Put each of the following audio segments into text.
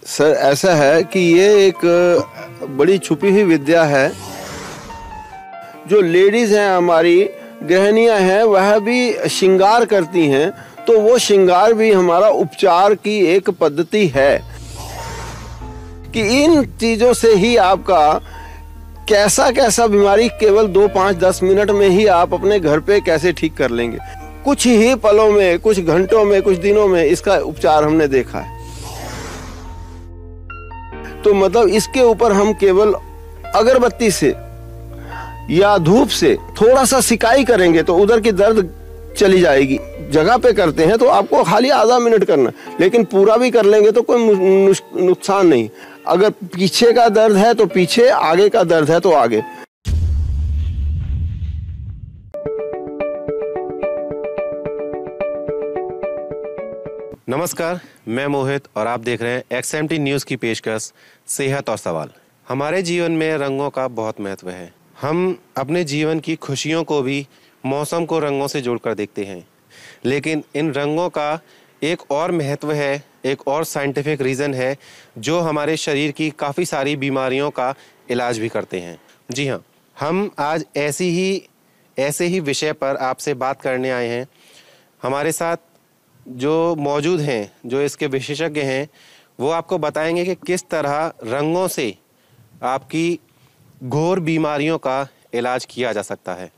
Sir ऐसा है कि ये एक बड़ी छुपी हुई विद्या है। जो लेडीज हैं, हमारी गृहिणियां हैं, वह भी श्रृंगार करती हैं, तो वो श्रृंगार भी हमारा उपचार की एक पद्धति है कि इन चीजों से ही आपका कैसा कैसा बीमारी केवल 2, 5, 10 मिनट में ही आप अपने घर पे कैसे ठीक कर लेंगे। कुछ ही पलों में, कुछ घंटों में, कुछ दिनों में इसका उपचार हमने देखा है। तो मतलब इसके ऊपर हम केवल अगरबत्ती से या धूप से थोड़ा सा सिकाई करेंगे तो उधर की दर्द चली जाएगी। जगह पे करते हैं तो आपको खाली आधा मिनट करना, लेकिन पूरा भी कर लेंगे तो कोई नुकसान नहीं। अगर पीछे का दर्द है तो पीछे, आगे का दर्द है तो आगे। नमस्कार, मैं मोहित और आप देख रहे हैं XMT न्यूज़ की पेशकश सेहत और सवाल। हमारे जीवन में रंगों का बहुत महत्व है। हम अपने जीवन की खुशियों को भी मौसम को रंगों से जोड़कर देखते हैं, लेकिन इन रंगों का एक और महत्व है, एक और साइंटिफिक रीज़न है जो हमारे शरीर की काफ़ी सारी बीमारियों का इलाज भी करते हैं। जी हाँ, हम आज ऐसे ही विषय पर आपसे बात करने आए हैं। हमारे साथ जो मौजूद हैं, जो इसके विशेषज्ञ हैं, वो आपको बताएंगे कि किस तरह रंगों से आपकी घोर बीमारियों का इलाज किया जा सकता है।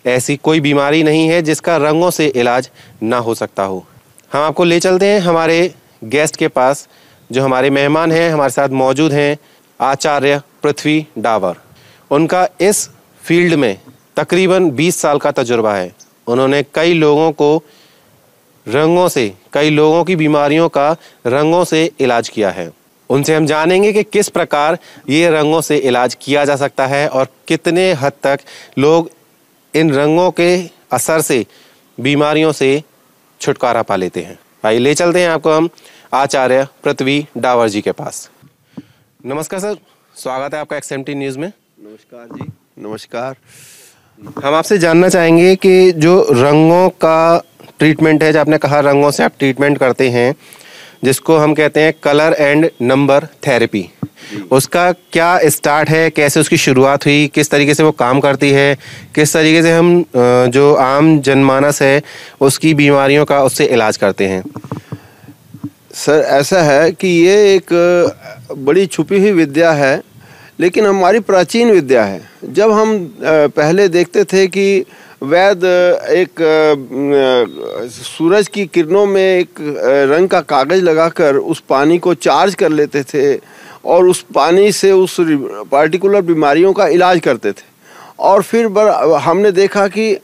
ऐसी कोई बीमारी नहीं है जिसका रंगों से इलाज ना हो सकता हो। हम आपको ले चलते हैं हमारे गेस्ट के पास। जो हमारे मेहमान हैं, हमारे साथ मौजूद हैं आचार्य पृथ्वी डावर। उनका इस फील्ड में तकरीबन 20 साल का तजुर्बा है। उन्होंने कई लोगों की बीमारियों का रंगों से इलाज किया है। उनसे हम जानेंगे कि किस प्रकार ये रंगों से इलाज किया जा सकता है और कितने हद तक लोग इन रंगों के असर से बीमारियों से छुटकारा पा लेते हैं। आइए ले चलते हैं आपको हम आचार्य पृथ्वी डावर जी के पास। नमस्कार सर, स्वागत है आपका XMT न्यूज़ में। नमस्कार जी। नमस्कार। हम आपसे जानना चाहेंगे कि जो रंगों का ट्रीटमेंट है, जो आपने कहा रंगों से आप ट्रीटमेंट करते हैं, जिसको हम कहते हैं कलर एंड नंबर थेरेपी, उसका क्या स्टार्ट है, कैसे उसकी शुरुआत हुई, किस तरीके से वो काम करती है, किस तरीके से हम जो आम जनमानस है उसकी बीमारियों का उससे इलाज करते हैं। सर ऐसा है कि ये एक बड़ी छुपी हुई विद्या है, लेकिन हमारी प्राचीन विद्या है। जब हम पहले देखते थे कि वैद्य एक सूरज की किरणों में एक रंग का कागज लगाकर उस पानी को चार्ज कर लेते थे और उस पानी से उस पार्टिकुलर बीमारियों का इलाज करते थे। और फिर हमने देखा कि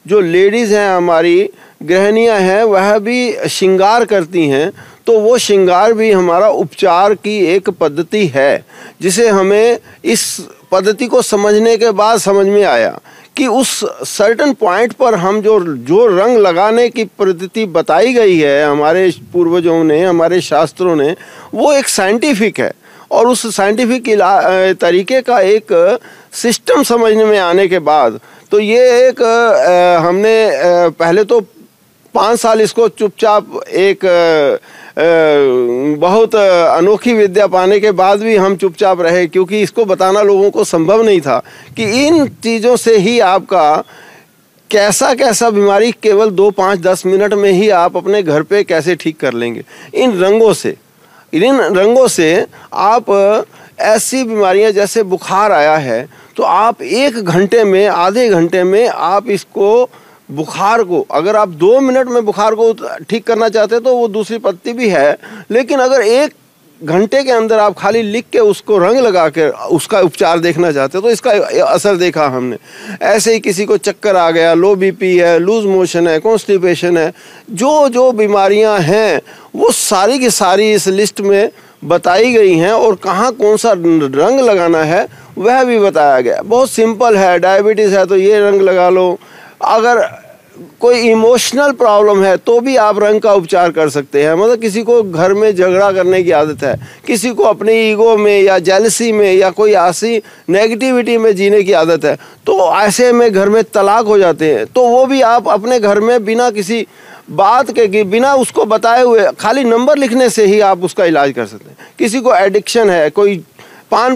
जो लेडीज़ हैं, हमारी गृहिणियां हैं, वह भी श्रृंगार करती हैं, तो वो श्रृंगार भी हमारा उपचार की एक पद्धति है, जिसे हमें इस पद्धति को समझने के बाद समझ में आया कि उस सर्टेन पॉइंट पर हम जो रंग लगाने की पद्धति बताई गई है हमारे पूर्वजों ने, हमारे शास्त्रों ने, वो एक साइंटिफिक है। और उस साइंटिफिक तरीके का एक सिस्टम समझने में आने के बाद तो ये एक हमने पहले तो 5 साल इसको चुपचाप एक बहुत अनोखी विद्या पाने के बाद भी हम चुपचाप रहे, क्योंकि इसको बताना लोगों को संभव नहीं था कि इन चीज़ों से ही आपका कैसा कैसा बीमारी केवल 2, 5, 10 मिनट में ही आप अपने घर पे कैसे ठीक कर लेंगे। इन रंगों से आप ऐसी बीमारियां, जैसे बुखार आया है तो आप 1 घंटे में, आधे घंटे में आप इसको बुखार को, अगर आप 2 मिनट में बुखार को ठीक करना चाहते हैं तो वो दूसरी पद्धति भी है, लेकिन अगर 1 घंटे के अंदर आप खाली लिख के उसको रंग लगा के उसका उपचार देखना चाहते हैं तो इसका असर देखा हमने। ऐसे ही किसी को चक्कर आ गया, लो BP है, लूज मोशन है, कॉन्स्टिपेशन है, जो बीमारियां हैं वो सारी की सारी इस लिस्ट में बताई गई हैं और कहाँ कौन सा रंग लगाना है वह भी बताया गया। बहुत सिंपल है। डायबिटीज़ है तो ये रंग लगा लो। अगर कोई इमोशनल प्रॉब्लम है तो भी आप रंग का उपचार कर सकते हैं। मतलब किसी को घर में झगड़ा करने की आदत है, किसी को अपनी ईगो में या जेलसी में या कोई ऐसी नेगेटिविटी में जीने की आदत है, तो ऐसे में घर में तलाक हो जाते हैं, तो वो भी आप अपने घर में बिना किसी बात के कि बिना उसको बताए हुए खाली नंबर लिखने से ही आप उसका इलाज कर सकते हैं। किसी को एडिक्शन है, कोई पान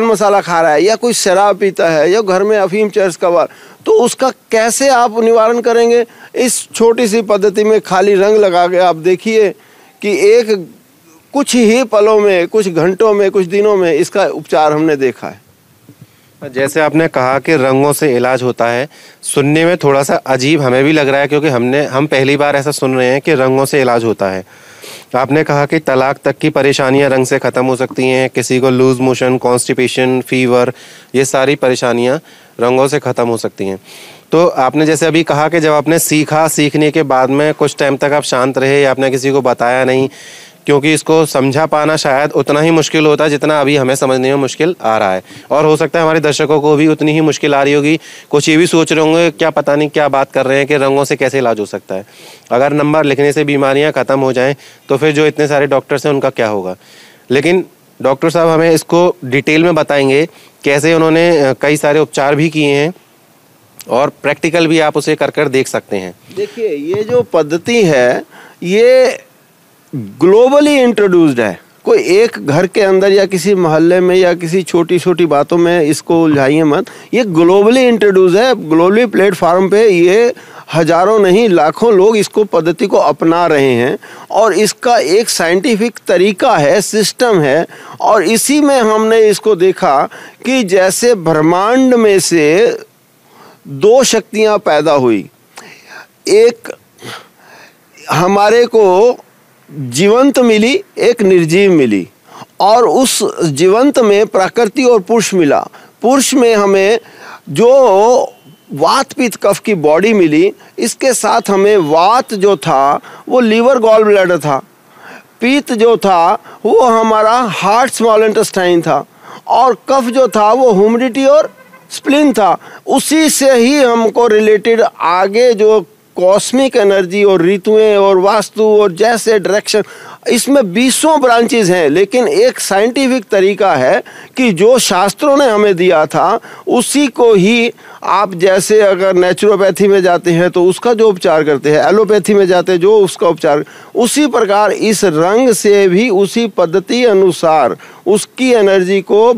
मसाला खा रहा है, या कोई शराब पीता है, या घर में अफीम चरस का वार, तो उसका कैसे आप निवारण करेंगे? इस छोटी सी पद्धति में खाली रंग लगा के आप देखिए कि एक कुछ ही पलों में, कुछ घंटों में, कुछ दिनों में इसका उपचार हमने देखा है। जैसे आपने कहा कि रंगों से इलाज होता है, सुनने में थोड़ा सा अजीब हमें भी लग रहा है, क्योंकि हम पहली बार ऐसा सुन रहे हैं कि रंगों से इलाज होता है। आपने कहा कि तलाक तक की परेशानियां रंग से ख़त्म हो सकती हैं, किसी को लूज मोशन, कॉन्स्टिपेशन, फीवर, ये सारी परेशानियां रंगों से ख़त्म हो सकती हैं। तो आपने जैसे अभी कहा कि जब आपने सीखने के बाद में कुछ टाइम तक आप शांत रहे, आपने किसी को बताया नहीं, क्योंकि इसको समझा पाना शायद उतना ही मुश्किल होता है जितना अभी हमें समझने में मुश्किल आ रहा है, और हो सकता है हमारे दर्शकों को भी उतनी ही मुश्किल आ रही होगी। कुछ ये भी सोच रहे होंगे क्या पता नहीं क्या बात कर रहे हैं कि रंगों से कैसे इलाज हो सकता है। अगर नंबर लिखने से बीमारियां ख़त्म हो जाएं तो फिर जो इतने सारे डॉक्टर्स हैं उनका क्या होगा। लेकिन डॉक्टर साहब हमें इसको डिटेल में बताएंगे कैसे उन्होंने कई सारे उपचार भी किए हैं, और प्रैक्टिकल भी आप उसे कर देख सकते हैं। देखिए, ये जो पद्धति है ये ग्लोबली इंट्रोड्यूस्ड है। कोई एक घर के अंदर या किसी मोहल्ले में या किसी छोटी छोटी बातों में इसको उलझाइए मत। ये ग्लोबली इंट्रोड्यूस है, ग्लोबली प्लेटफॉर्म पे ये हजारों नहीं लाखों लोग इसको पद्धति को अपना रहे हैं, और इसका एक साइंटिफिक तरीका है, सिस्टम है। और इसी में हमने इसको देखा कि जैसे ब्रह्मांड में से दो शक्तियां पैदा हुई, एक हमारे को जीवंत मिली, एक निर्जीव मिली, और उस जीवंत में प्रकृति और पुरुष मिला। पुरुष में हमें जो वात पित्त कफ की बॉडी मिली, इसके साथ हमें वात जो था वो लीवर गॉल ब्लैडर था, पित्त जो था वो हमारा हार्ट स्मॉल इंटेस्टाइन था, और कफ जो था वो ह्यूमिडिटी और स्प्लीन था। उसी से ही हमको रिलेटेड आगे जो कॉस्मिक एनर्जी और ऋतुएं और वास्तु और जैसे डायरेक्शन, इसमें 20 ब्रांचेस हैं। लेकिन एक साइंटिफिक तरीका है कि जो शास्त्रों ने हमें दिया था उसी को ही आप, जैसे अगर नेचुरोपैथी में जाते हैं तो उसका जो उपचार करते हैं, एलोपैथी में जाते हैं जो उसका उपचार, उसी प्रकार इस रंग से भी उसी पद्धति अनुसार उसकी एनर्जी को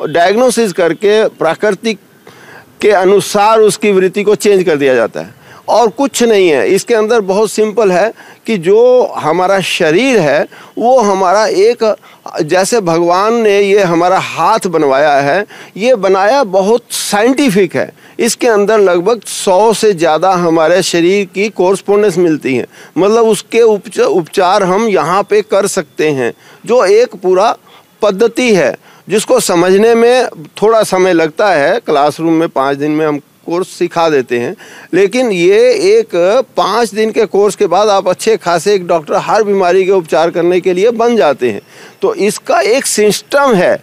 डायग्नोसिस करके प्राकृतिक के अनुसार उसकी वृत्ति को चेंज कर दिया जाता है। और कुछ नहीं है इसके अंदर, बहुत सिंपल है कि जो हमारा शरीर है वो हमारा एक, जैसे भगवान ने ये हमारा हाथ बनवाया है, ये बनाया बहुत साइंटिफिक है। इसके अंदर लगभग 100 से ज़्यादा हमारे शरीर की कोर्सपोंडेंस मिलती है, मतलब उसके उपचार हम यहाँ पे कर सकते हैं, जो एक पूरा पद्धति है जिसको समझने में थोड़ा समय लगता है। क्लासरूम में 5 दिन में हम कोर्स सिखा देते हैं, लेकिन ये एक 5 दिन के कोर्स के बाद आप अच्छे खासे एक डॉक्टर हर बीमारी के उपचार करने के लिए बन जाते हैं। तो इसका एक सिस्टम है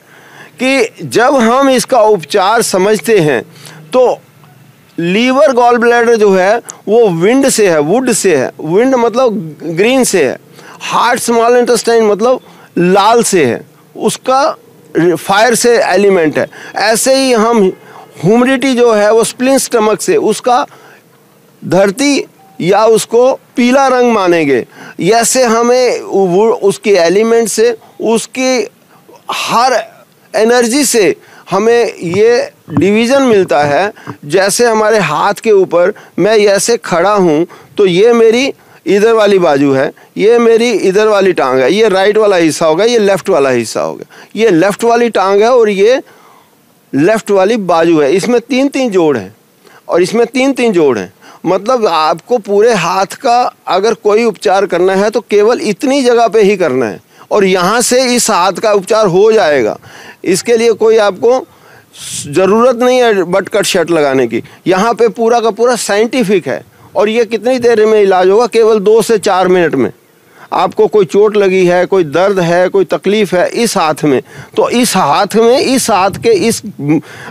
कि जब हम इसका उपचार समझते हैं तो लीवर गॉल ब्लैडर जो है वो विंड से है, वुड से है, विंड मतलब ग्रीन से है, हार्ट स्मॉल इंटेस्टाइन मतलब लाल से है, उसका फायर से एलिमेंट है। ऐसे ही हम ह्यूमिडिटी जो है वो स्प्लिन स्टमक से, उसका धरती या उसको पीला रंग मानेंगे। ऐसे हमें उसके एलिमेंट से, उसकी हर एनर्जी से हमें ये डिवीज़न मिलता है। जैसे हमारे हाथ के ऊपर मैं ऐसे खड़ा हूँ तो ये मेरी इधर वाली बाजू है, ये मेरी इधर वाली टांग है, ये राइट वाला हिस्सा होगा, ये लेफ़्ट वाला हिस्सा होगा, ये लेफ़्ट वाली टांग है और ये लेफ़्ट वाली बाजू है। इसमें 3-3 जोड़ हैं और इसमें 3-3 जोड़ हैं। मतलब आपको पूरे हाथ का अगर कोई उपचार करना है तो केवल इतनी जगह पे ही करना है और यहाँ से इस हाथ का उपचार हो जाएगा। इसके लिए कोई आपको ज़रूरत नहीं है बट कट शर्ट लगाने की। यहाँ पे पूरा का पूरा साइंटिफिक है और ये कितनी देर में इलाज होगा? केवल 2 से 4 मिनट में। आपको कोई चोट लगी है, कोई दर्द है, कोई तकलीफ़ है इस हाथ में, तो इस हाथ में, इस हाथ के इस,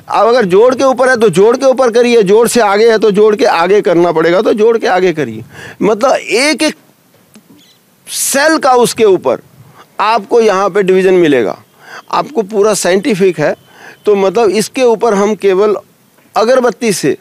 अगर जोड़ के ऊपर है तो जोड़ के ऊपर करिए, जोड़ से आगे है तो जोड़ के आगे करना पड़ेगा तो जोड़ के आगे करिए। मतलब एक एक सेल का उसके ऊपर आपको यहाँ पे डिवीज़न मिलेगा। आपको पूरा साइंटिफिक है। तो मतलब इसके ऊपर हम केवल अगरबत्ती से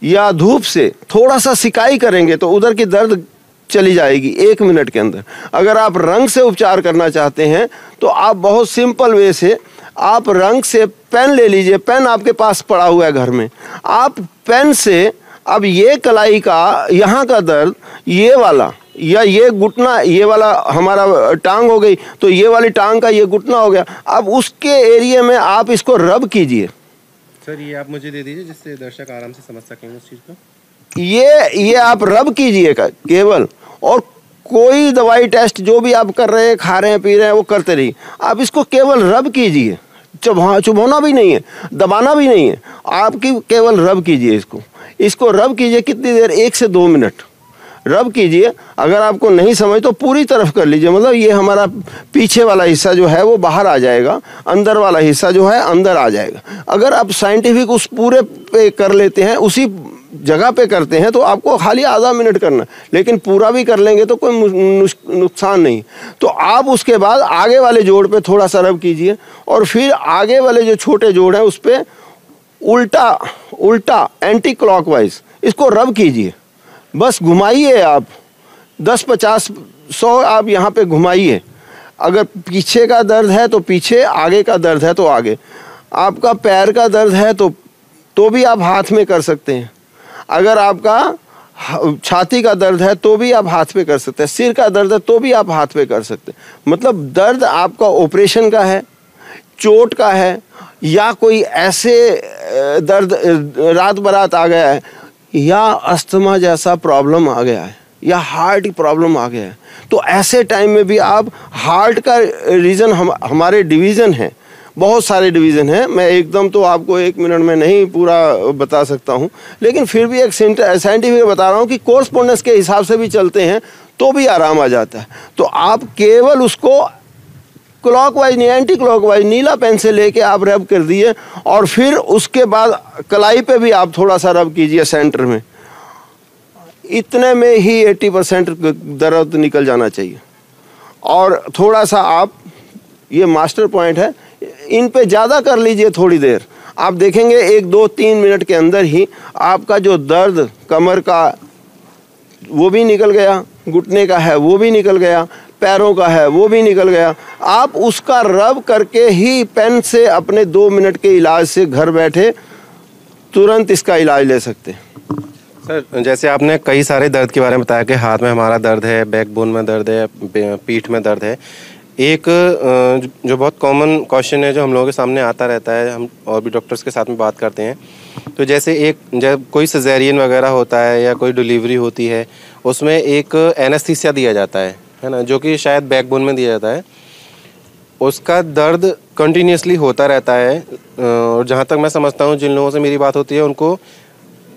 या धूप से थोड़ा सा सिकाई करेंगे तो उधर की दर्द चली जाएगी 1 मिनट के अंदर। अगर आप रंग से उपचार करना चाहते हैं तो आप बहुत सिंपल वे से आप रंग से पेन ले लीजिए। पेन आपके पास पड़ा हुआ है घर में, आप पेन से अब ये कलाई का यहाँ का दर्द, ये वाला या ये घुटना, ये वाला हमारा टांग हो गई तो ये वाली टांग का ये घुटना हो गया, अब उसके एरिया में आप इसको रब कीजिए। सर ये आप मुझे दे दीजिए जिससे दर्शक आराम से समझ सकेंगे उस चीज़ को। ये आप रब कीजिएगा केवल, और कोई दवाई टेस्ट जो भी आप कर रहे हैं, खा रहे हैं, पी रहे हैं, वो करते रहिए। आप इसको केवल रब कीजिए, चुभाना भी नहीं है, दबाना भी नहीं है, आपकी केवल रब कीजिए। इसको रब कीजिए कितनी देर, 1 से 2 मिनट रब कीजिए। अगर आपको नहीं समझ तो पूरी तरफ कर लीजिए, मतलब ये हमारा पीछे वाला हिस्सा जो है वो बाहर आ जाएगा, अंदर वाला हिस्सा जो है अंदर आ जाएगा। अगर आप साइंटिफिक उस पूरे पे कर लेते हैं, उसी जगह पे करते हैं, तो आपको खाली आधा मिनट करना, लेकिन पूरा भी कर लेंगे तो कोई नुकसान नहीं। तो आप उसके बाद आगे वाले जोड़ पे थोड़ा सा रब कीजिए, और फिर आगे वाले जो छोटे जोड़ हैं उस पर उल्टा एंटी क्लॉकवाइज इसको रब कीजिए। बस घुमाइए आप 10, 50, 100 आप यहाँ पे घुमाइए। अगर पीछे का दर्द है तो पीछे, आगे का दर्द है तो आगे। आपका पैर का दर्द है तो भी आप हाथ में कर सकते हैं। अगर आपका छाती का दर्द है तो भी आप हाथ पे कर सकते हैं। सिर का दर्द है तो भी आप हाथ पे कर सकते हैं। मतलब दर्द आपका ऑपरेशन का है, चोट का है, या कोई ऐसे दर्द रात बरात आ गया है, या अस्थमा जैसा प्रॉब्लम आ गया है, या हार्ट की प्रॉब्लम आ गया है, तो ऐसे टाइम में भी आप हार्ट का रीज़न हमारे डिवीज़न है, बहुत सारे डिवीज़न हैं। मैं एकदम तो आपको 1 मिनट में नहीं पूरा बता सकता हूं, लेकिन फिर भी एक साइंटिफिक बता रहा हूं कि कोरस्पोंडेंस के हिसाब से भी चलते हैं तो भी आराम आ जाता है। तो आप केवल उसको क्लॉकवाइज नहीं, एंटी क्लॉकवाइज नीला पेन से लेके आप रब कर दिए, और फिर उसके बाद कलाई पे भी आप थोड़ा सा रब कीजिए सेंटर में। इतने में ही 80% दर्द निकल जाना चाहिए। और थोड़ा सा आप, ये मास्टर पॉइंट है, इन पे ज़्यादा कर लीजिए थोड़ी देर, आप देखेंगे 1, 2, 3 मिनट के अंदर ही आपका जो दर्द कमर का वो भी निकल गया, घुटने का है वो भी निकल गया, पैरों का है वो भी निकल गया। आप उसका रब करके ही पेन से अपने 2 मिनट के इलाज से घर बैठे तुरंत इसका इलाज ले सकते हैं। सर जैसे आपने कई सारे दर्द के बारे में बताया कि हाथ में हमारा दर्द है, बैकबोन में दर्द है, पीठ में दर्द है। एक जो बहुत कॉमन क्वेश्चन है जो हम लोगों के सामने आता रहता है, हम और भी डॉक्टर्स के साथ में बात करते हैं, तो जैसे जब कोई सिजेरियन वगैरह होता है या कोई डिलीवरी होती है, उसमें एक एनेस्थीसिया दिया जाता है ना, जो कि शायद बैकबोन में दिया जाता है। उसका दर्द कंटिन्यूसली होता रहता है, और जहाँ तक मैं समझता हूँ जिन लोगों से मेरी बात होती है उनको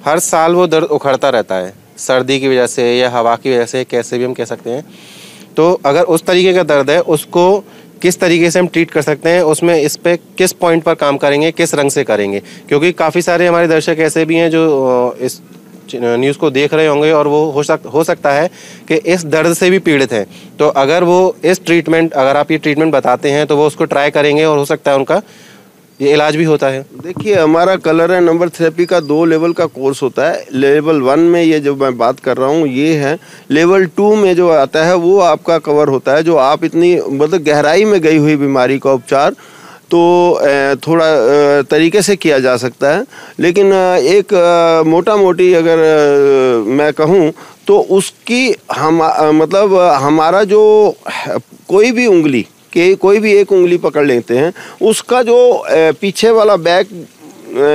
हर साल वो दर्द उखड़ता रहता है, सर्दी की वजह से या हवा की वजह से, कैसे भी हम कह सकते हैं। तो अगर उस तरीके का दर्द है, उसको किस तरीके से हम ट्रीट कर सकते हैं, उसमें इस पे किस पॉइंट पर काम करेंगे, किस रंग से करेंगे? क्योंकि काफ़ी सारे हमारे दर्शक ऐसे भी हैं जो इस न्यूज़ को देख रहे होंगे और वो हो सकता है कि इस दर्द से भी पीड़ित हैं। तो अगर वो अगर आप ये ट्रीटमेंट बताते हैं तो वो उसको ट्राई करेंगे और हो सकता है उनका ये इलाज भी होता है। देखिए, हमारा कलर एंड नंबर थेरेपी का 2 लेवल का कोर्स होता है। लेवल 1 में ये जो मैं बात कर रहा हूँ ये है। लेवल 2 में जो आता है वो आपका कवर होता है, जो आप इतनी मतलब गहराई में गई हुई बीमारी का उपचार तो थोड़ा तरीके से किया जा सकता है। लेकिन एक मोटा मोटी अगर मैं कहूँ तो उसकी मतलब हमारा जो कोई भी उंगली कि कोई भी एक उंगली पकड़ लेते हैं, उसका जो पीछे वाला बैक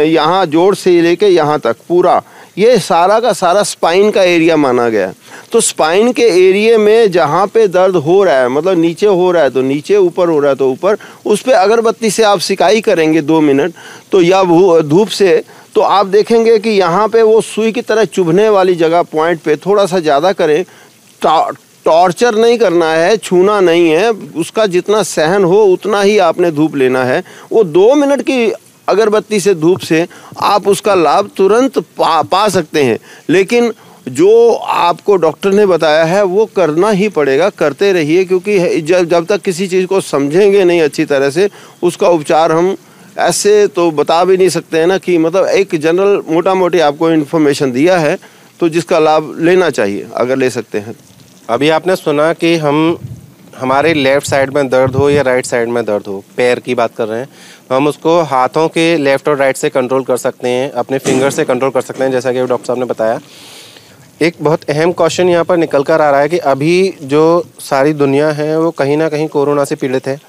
यहाँ जोड़ से लेके यहाँ तक पूरा ये सारा का सारा स्पाइन का एरिया माना गया। तो स्पाइन के एरिया में जहाँ पे दर्द हो रहा है, मतलब नीचे हो रहा है तो नीचे, ऊपर हो रहा है तो ऊपर, उस पर अगरबत्ती से आप सिकाई करेंगे 2 मिनट तो, या धूप से, तो आप देखेंगे कि यहाँ पे वो सुई की तरह चुभने वाली जगह पॉइंट पे थोड़ा सा ज़्यादा करें। टॉर्चर नहीं करना है, छूना नहीं है, उसका जितना सहन हो उतना ही आपने धूप लेना है। वो 2 मिनट की अगरबत्ती से, धूप से आप उसका लाभ तुरंत पा सकते हैं। लेकिन जो आपको डॉक्टर ने बताया है वो करना ही पड़ेगा, करते रहिए, क्योंकि जब तक किसी चीज़ को समझेंगे नहीं अच्छी तरह से उसका उपचार हम ऐसे तो बता भी नहीं सकते हैं ना कि मतलब एक जनरल मोटा मोटी आपको इन्फॉर्मेशन दिया है, तो जिसका लाभ लेना चाहिए अगर ले सकते हैं। अभी आपने सुना कि हमारे लेफ़्ट साइड में दर्द हो या राइट साइड में दर्द हो, पैर की बात कर रहे हैं, तो हम उसको हाथों के लेफ़्ट और राइट से कंट्रोल कर सकते हैं, अपने फिंगर से कंट्रोल कर सकते हैं, जैसा कि डॉक्टर साहब ने बताया। एक बहुत अहम क्वेश्चन यहाँ पर निकल कर आ रहा है कि अभी जो सारी दुनिया है वो कहीं ना कहीं कोरोना से पीड़ित है।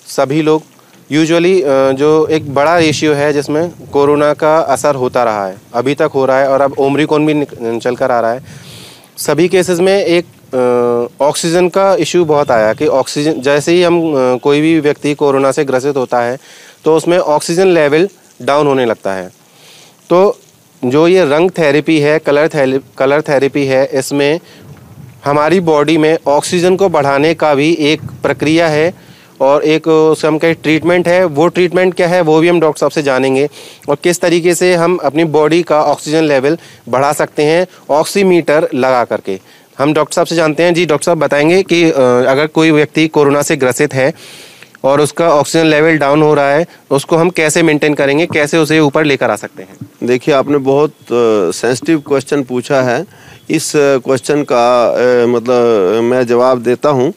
सभी लोग यूजुअली जो एक बड़ा रेशियो है जिसमें कोरोना का असर होता रहा है, अभी तक हो रहा है, और अब ओमिक्रॉन भी चल कर आ रहा है। सभी केसेस में एक ऑक्सीजन का इशू बहुत आया कि ऑक्सीजन, जैसे ही हम कोई भी व्यक्ति कोरोना से ग्रसित होता है तो उसमें ऑक्सीजन लेवल डाउन होने लगता है। तो जो ये रंग थेरेपी है, कलर थेरेपी है, इसमें हमारी बॉडी में ऑक्सीजन को बढ़ाने का भी एक प्रक्रिया है और एक उसका हम कहें ट्रीटमेंट है। वो ट्रीटमेंट क्या है वो भी हम डॉक्टर साहब से जानेंगे, और किस तरीके से हम अपनी बॉडी का ऑक्सीजन लेवल बढ़ा सकते हैं ऑक्सीमीटर लगा करके। हम डॉक्टर साहब से जानते हैं। जी डॉक्टर साहब बताएंगे कि अगर कोई व्यक्ति कोरोना से ग्रसित है और उसका ऑक्सीजन लेवल डाउन हो रहा है, उसको हम कैसे मेंटेन करेंगे, कैसे उसे ऊपर लेकर आ सकते हैं? देखिए, आपने बहुत सेंसिटिव क्वेश्चन पूछा है। इस क्वेश्चन का मतलब मैं जवाब देता हूं,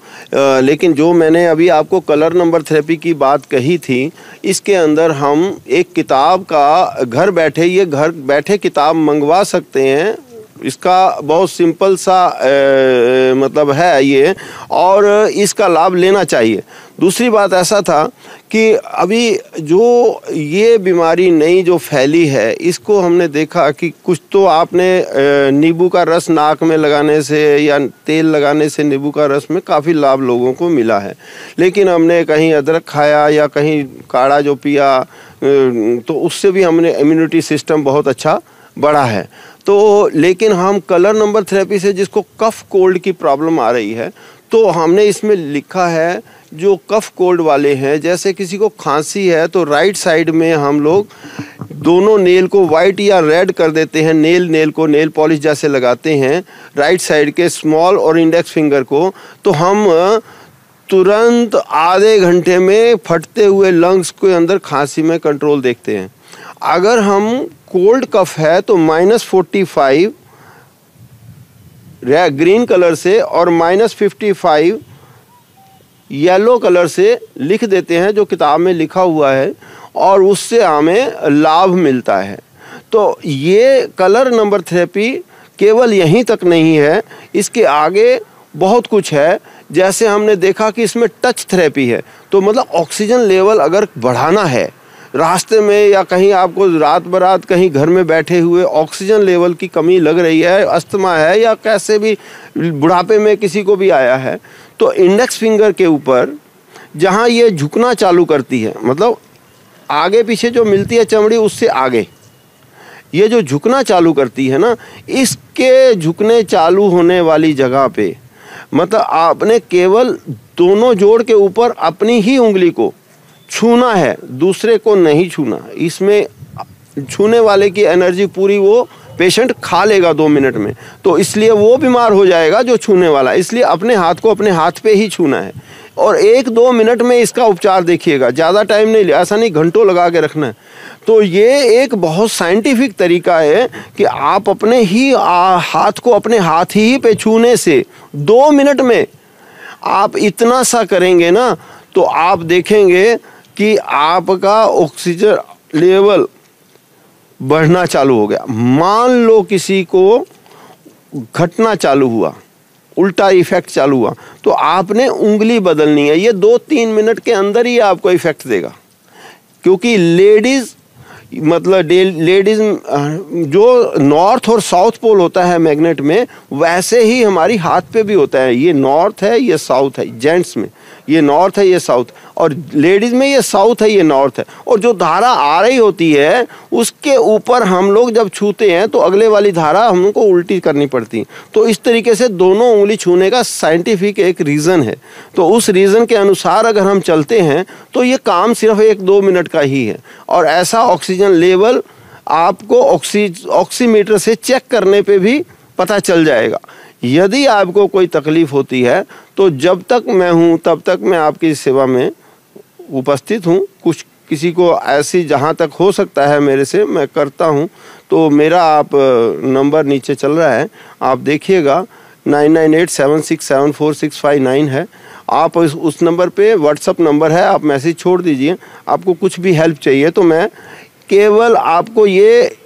लेकिन जो मैंने अभी आपको कलर नंबर थेरेपी की बात कही थी, इसके अंदर हम एक किताब का घर बैठे किताब मंगवा सकते हैं। इसका बहुत सिंपल सा मतलब है ये, और इसका लाभ लेना चाहिए। दूसरी बात ऐसा था कि अभी जो ये बीमारी नई जो फैली है, इसको हमने देखा कि कुछ तो आपने नींबू का रस नाक में लगाने से या तेल लगाने से नींबू का रस में काफ़ी लाभ लोगों को मिला है, लेकिन हमने कहीं अदरक खाया या कहीं काढ़ा जो पिया तो उससे भी हमने इम्यूनिटी सिस्टम बहुत अच्छा बढ़ा है। तो लेकिन हम कलर नंबर थेरेपी से जिसको कफ कोल्ड की प्रॉब्लम आ रही है, तो हमने इसमें लिखा है जो कफ कोल्ड वाले हैं, जैसे किसी को खांसी है तो राइट साइड में हम लोग दोनों नेल को वाइट या रेड कर देते हैं, नेल को नेल पॉलिश जैसे लगाते हैं राइट साइड के स्मॉल और इंडेक्स फिंगर को, तो हम तुरंत आधे घंटे में फटते हुए लंग्स के अंदर खांसी में कंट्रोल देखते हैं। अगर हम कोल्ड कफ है तो -45 ग्रीन कलर से और -55 येलो कलर से लिख देते हैं, जो किताब में लिखा हुआ है, और उससे हमें लाभ मिलता है। तो ये कलर नंबर थेरेपी केवल यहीं तक नहीं है, इसके आगे बहुत कुछ है। जैसे हमने देखा कि इसमें टच थेरेपी है, तो मतलब ऑक्सीजन लेवल अगर बढ़ाना है रास्ते में या कहीं आपको रात बरात कहीं घर में बैठे हुए ऑक्सीजन लेवल की कमी लग रही है, अस्थमा है या कैसे भी बुढ़ापे में किसी को भी आया है, तो इंडेक्स फिंगर के ऊपर जहाँ ये झुकना चालू करती है, मतलब आगे पीछे जो मिलती है चमड़ी उससे आगे ये जो झुकना चालू करती है ना, इसके झुकने चालू होने वाली जगह पे मतलब आपने केवल दोनों जोड़ के ऊपर अपनी ही उंगली को छूना है, दूसरे को नहीं छूना। इसमें छूने वाले की एनर्जी पूरी वो पेशेंट खा लेगा 2 मिनट में, तो इसलिए वो बीमार हो जाएगा जो छूने वाला, इसलिए अपने हाथ को अपने हाथ पे ही छूना है और 1-2 मिनट में इसका उपचार देखिएगा, ज़्यादा टाइम नहीं, ऐसा नहीं घंटों लगा के रखना है। तो ये एक बहुत साइंटिफिक तरीका है कि आप अपने ही हाथ को अपने हाथ ही पे छूने से 2 मिनट में आप इतना सा करेंगे ना, तो आप देखेंगे कि आपका ऑक्सीजन लेवल बढ़ना चालू हो गया। मान लो किसी को घटना चालू हुआ, उल्टा इफेक्ट चालू हुआ, तो आपने उंगली बदलनी है। ये 2-3 मिनट के अंदर ही आपको इफेक्ट देगा, क्योंकि लेडीज जो नॉर्थ और साउथ पोल होता है मैग्नेट में, वैसे ही हमारी हाथ पे भी होता है। ये नॉर्थ है, ये साउथ है, जेंट्स में ये नॉर्थ है, ये साउथ, और लेडीज में ये साउथ है, ये नॉर्थ है। और जो धारा आ रही होती है उसके ऊपर हम लोग जब छूते हैं तो अगले वाली धारा हमको उल्टी करनी पड़ती। तो इस तरीके से दोनों उंगली छूने का साइंटिफिक एक रीज़न है। तो उस रीज़न के अनुसार अगर हम चलते हैं तो ये काम सिर्फ 1-2 मिनट का ही है, और ऐसा ऑक्सीजन लेवल आपको ऑक्सीमीटर से चेक करने पे भी पता चल जाएगा। यदि आपको कोई तकलीफ़ होती है तो जब तक मैं हूँ तब तक मैं आपकी सेवा में उपस्थित हूँ। कुछ किसी को ऐसी जहाँ तक हो सकता है मेरे से मैं करता हूँ। तो मेरा आप नंबर नीचे चल रहा है, आप देखिएगा 9987674659 है। आप उस नंबर पे व्हाट्सअप नंबर है, आप मैसेज छोड़ दीजिए। आपको कुछ भी हेल्प चाहिए तो मैं केवल आपको ये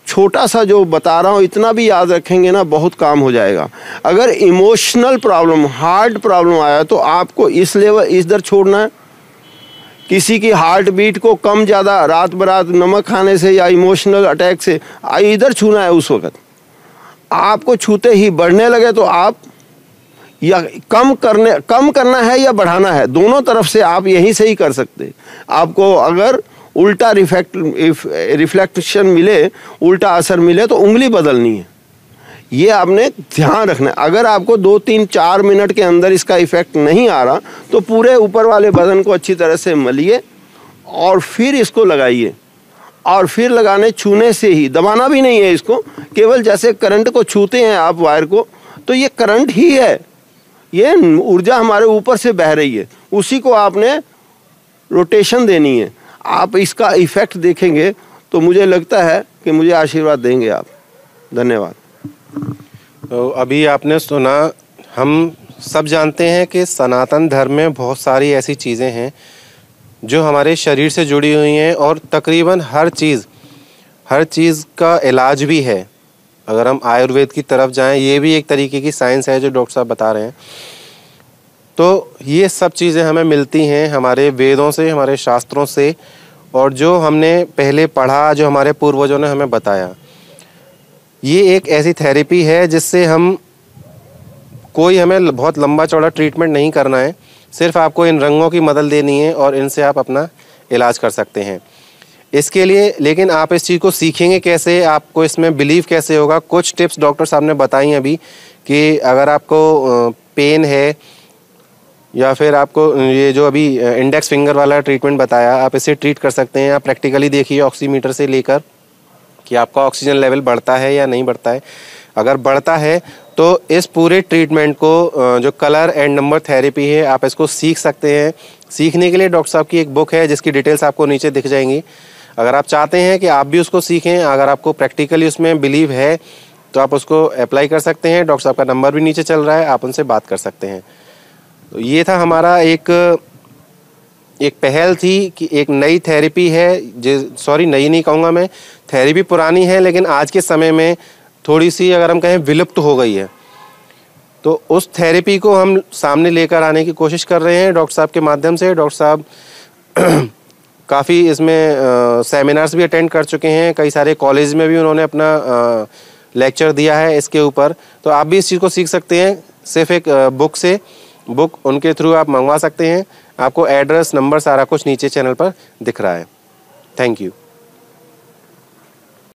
छोटा सा जो बता रहा हूँ इतना भी याद रखेंगे ना, बहुत काम हो जाएगा। अगर इमोशनल प्रॉब्लम, हार्ट प्रॉब्लम आया तो आपको इस लेवल इधर छोड़ना है। किसी की हार्ट बीट को कम ज़्यादा रात बरात नमक खाने से या इमोशनल अटैक से इधर छूना है, उस वक्त आपको छूते ही बढ़ने लगे तो आप या कम करना है या बढ़ाना है, दोनों तरफ से आप यहीं से ही कर सकते हैं। आपको अगर उल्टा रिफ्लेक्शन मिले, उल्टा असर मिले तो उंगली बदलनी है, ये आपने ध्यान रखना है। अगर आपको 2, 3, 4 मिनट के अंदर इसका इफेक्ट नहीं आ रहा तो पूरे ऊपर वाले बदन को अच्छी तरह से मलिए और फिर इसको लगाइए। और फिर लगाने छूने से ही, दबाना भी नहीं है इसको, केवल जैसे करंट को छूते हैं आप वायर को, तो ये करंट ही है, ये ऊर्जा हमारे ऊपर से बह रही है, उसी को आपने रोटेशन देनी है। आप इसका इफेक्ट देखेंगे तो मुझे लगता है कि मुझे आशीर्वाद देंगे आप। धन्यवाद। तो अभी आपने सुना, हम सब जानते हैं कि सनातन धर्म में बहुत सारी ऐसी चीज़ें हैं जो हमारे शरीर से जुड़ी हुई हैं और तकरीबन हर चीज़ का इलाज भी है। अगर हम आयुर्वेद की तरफ जाएं, ये भी एक तरीके की साइंस है जो डॉक्टर साहब बता रहे हैं। तो ये सब चीज़ें हमें मिलती हैं हमारे वेदों से, हमारे शास्त्रों से, और जो हमने पहले पढ़ा, जो हमारे पूर्वजों ने हमें बताया। ये एक ऐसी थेरेपी है जिससे हमें बहुत लंबा चौड़ा ट्रीटमेंट नहीं करना है, सिर्फ आपको इन रंगों की मदद देनी है और इनसे आप अपना इलाज कर सकते हैं। इसके लिए लेकिन आप इस चीज़ को सीखेंगे कैसे, आपको इसमें बिलीव कैसे होगा, कुछ टिप्स डॉक्टर साहब ने बताई अभी कि अगर आपको पेन है या फिर आपको ये जो अभी इंडेक्स फिंगर वाला ट्रीटमेंट बताया, आप इसे ट्रीट कर सकते हैं। आप प्रैक्टिकली देखिए ऑक्सीमीटर से लेकर कि आपका ऑक्सीजन लेवल बढ़ता है या नहीं बढ़ता है। अगर बढ़ता है तो इस पूरे ट्रीटमेंट को जो कलर एंड नंबर थेरेपी है, आप इसको सीख सकते हैं। सीखने के लिए डॉक्टर साहब की एक बुक है जिसकी डिटेल्स आपको नीचे दिख जाएंगी। अगर आप चाहते हैं कि आप भी उसको सीखें, अगर आपको प्रैक्टिकली उसमें बिलीव है तो आप उसको अप्लाई कर सकते हैं। डॉक्टर साहब का नंबर भी नीचे चल रहा है, आप उनसे बात कर सकते हैं। तो ये था हमारा एक पहल थी कि एक नई थेरेपी है, सॉरी नई नहीं कहूँगा मैं, थेरेपी पुरानी है लेकिन आज के समय में थोड़ी सी अगर हम कहें विलुप्त हो गई है। तो उस थेरेपी को हम सामने लेकर आने की कोशिश कर रहे हैं डॉक्टर साहब के माध्यम से। डॉक्टर साहब काफ़ी इसमें सेमिनार्स भी अटेंड कर चुके हैं, कई सारे कॉलेज में भी उन्होंने अपना लेक्चर दिया है इसके ऊपर। तो आप भी इस चीज़ को सीख सकते हैं सिर्फ एक बुक उनके थ्रू आप मंगवा सकते हैं। आपको एड्रेस, नंबर, सारा कुछ नीचे चैनल पर दिख रहा है। Thank you.